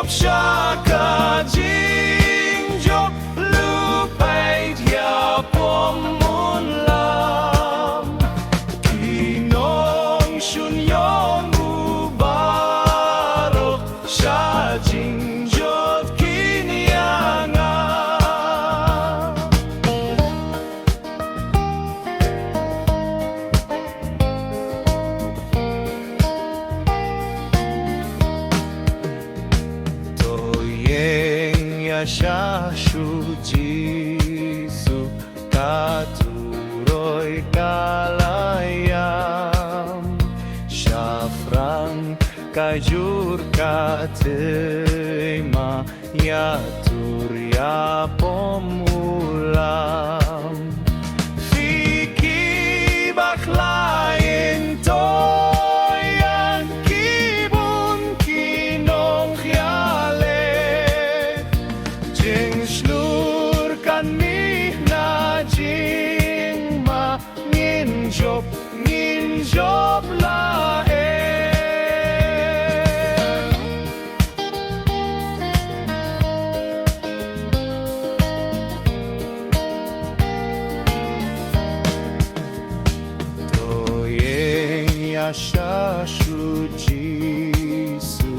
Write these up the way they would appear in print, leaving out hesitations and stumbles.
siya ka jingjok lupay dia pomunlam kinong syunyong ubarok siya jingjot kinianga siya Jisu katuroy kalayam siya frang kajur katema yatur ya pomulam fiki baklain toyan kibun kinong jing slur kan mi na jing ma ngin job la toyeng ya shashu jisu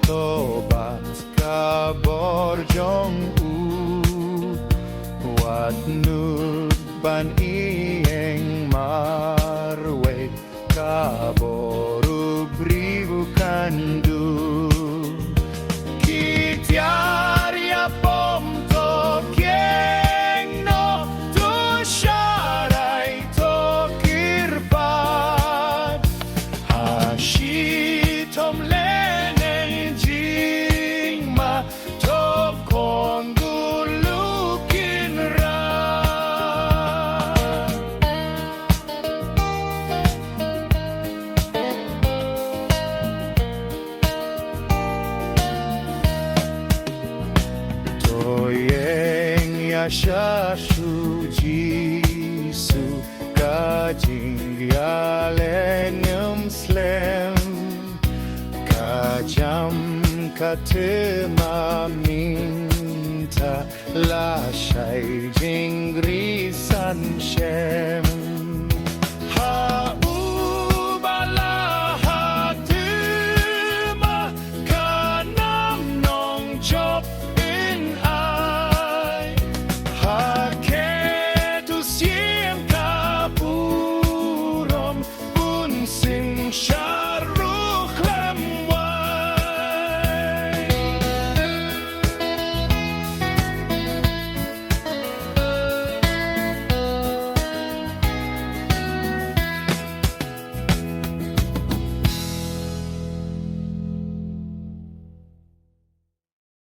tobat kaborjong wat nud ban ieng marwe kaboru bribu kandu kitiar ya pom to kieng no tu sharai to kirpat hashitom lenen jing ma to kongulukin siya Jisu kajing yalenyum slem kajam katema minta la shai jingri san shem